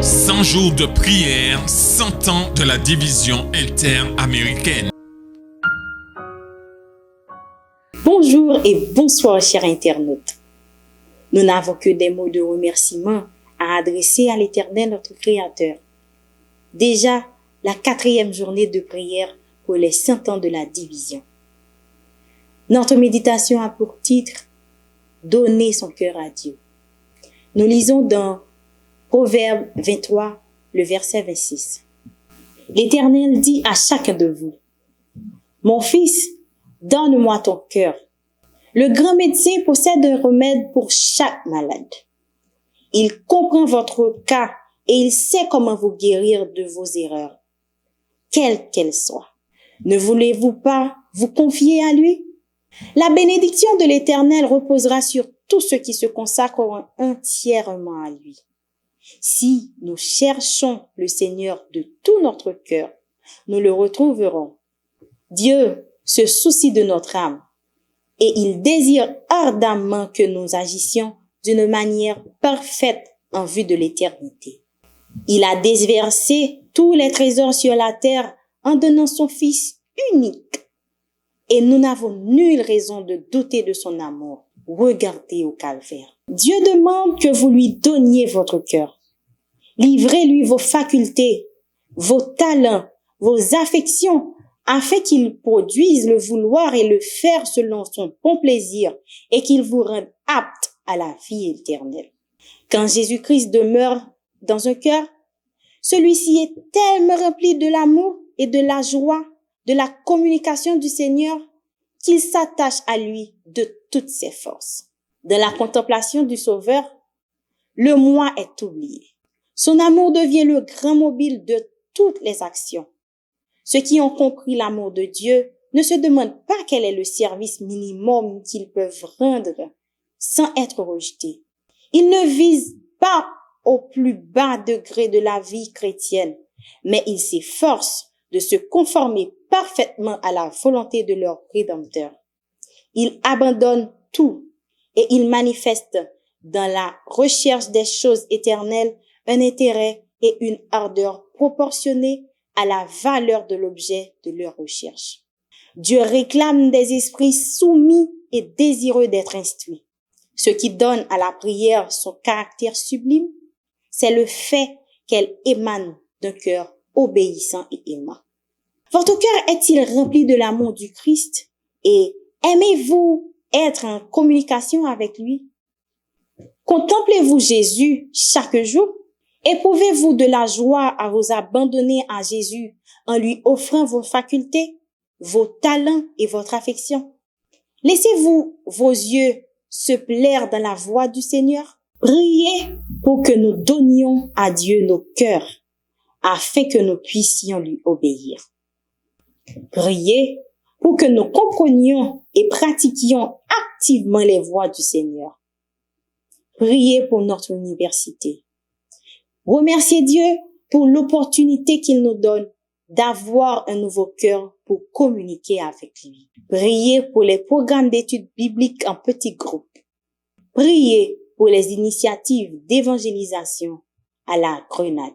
100 jours de prière, 100 ans de la division interaméricaine. Bonjour et bonsoir chers internautes. Nous n'avons que des mots de remerciement à adresser à l'Éternel notre Créateur. Déjà, la 4e journée de prière pour les 100 ans de la division. Notre méditation a pour titre « Donner son cœur à Dieu ». Nous lisons dans Proverbe 23, le verset 26. L'Éternel dit à chacun de vous, « Mon fils, donne-moi ton cœur. » Le grand médecin possède un remède pour chaque malade. Il comprend votre cas et il sait comment vous guérir de vos erreurs, quelles qu'elles soient. Ne voulez-vous pas vous confier à lui? La bénédiction de l'Éternel reposera sur tous ceux qui se consacreront entièrement à lui. Si nous cherchons le Seigneur de tout notre cœur, nous le retrouverons. Dieu se soucie de notre âme et il désire ardemment que nous agissions d'une manière parfaite en vue de l'éternité. Il a déversé tous les trésors sur la terre en donnant son Fils unique. Et nous n'avons nulle raison de douter de son amour. Regardez au calvaire. Dieu demande que vous lui donniez votre cœur. Livrez-lui vos facultés, vos talents, vos affections, afin qu'il produise le vouloir et le faire selon son bon plaisir et qu'il vous rende apte à la vie éternelle. Quand Jésus-Christ demeure dans un cœur, celui-ci est tellement rempli de l'amour et de la joie, de la communication du Seigneur, qu'il s'attache à lui de toutes ses forces. Dans la contemplation du Sauveur, le moi est oublié. Son amour devient le grand mobile de toutes les actions. Ceux qui ont compris l'amour de Dieu ne se demandent pas quel est le service minimum qu'ils peuvent rendre sans être rejetés. Ils ne visent pas au plus bas degré de la vie chrétienne, mais ils s'efforcent de se conformer parfaitement à la volonté de leur Rédempteur. Ils abandonnent tout et ils manifestent dans la recherche des choses éternelles un intérêt et une ardeur proportionnés à la valeur de l'objet de leur recherche. Dieu réclame des esprits soumis et désireux d'être instruits. Ce qui donne à la prière son caractère sublime, c'est le fait qu'elle émane d'un cœur obéissant et aimant. Votre cœur est-il rempli de l'amour du Christ et aimez-vous être en communication avec lui? Contemplez-vous Jésus chaque jour? Éprouvez-vous de la joie à vous abandonner à Jésus en lui offrant vos facultés, vos talents et votre affection? Laissez-vous vos yeux se plaire dans la voix du Seigneur? Priez pour que nous donnions à Dieu nos cœurs afin que nous puissions lui obéir. Priez pour que nous comprenions et pratiquions activement les voies du Seigneur. Priez pour notre université. Remerciez Dieu pour l'opportunité qu'il nous donne d'avoir un nouveau cœur pour communiquer avec lui. Priez pour les programmes d'études bibliques en petits groupes. Priez pour les initiatives d'évangélisation à la Grenade.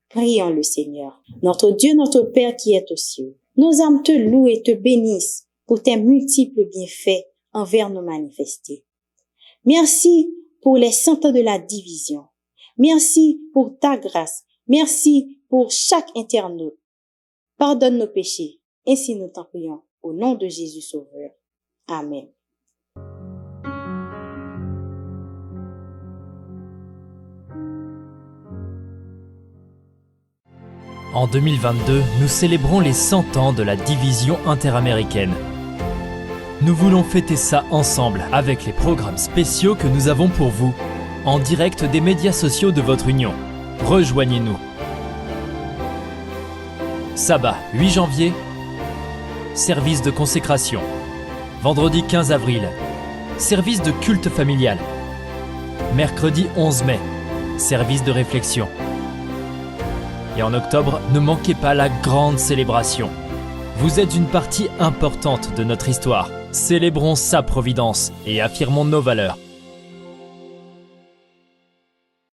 Prions le Seigneur. Notre Dieu, notre Père qui est aux cieux, nos âmes te louent et te bénissent pour tes multiples bienfaits envers nos manifestés. Merci pour les 100 ans de la division. Merci pour ta grâce. Merci pour chaque internaute. Pardonne nos péchés. Ainsi nous t'en prions. Au nom de Jésus Sauveur. Amen. En 2022, nous célébrons les 100 ans de la division interaméricaine. Nous voulons fêter ça ensemble avec les programmes spéciaux que nous avons pour vous, en direct des médias sociaux de votre union. Rejoignez-nous. Sabbat 8 janvier, service de consécration. Vendredi 15 avril, service de culte familial. Mercredi 11 mai, service de réflexion. Et en octobre, ne manquez pas la grande célébration. Vous êtes une partie importante de notre histoire. Célébrons sa providence et affirmons nos valeurs.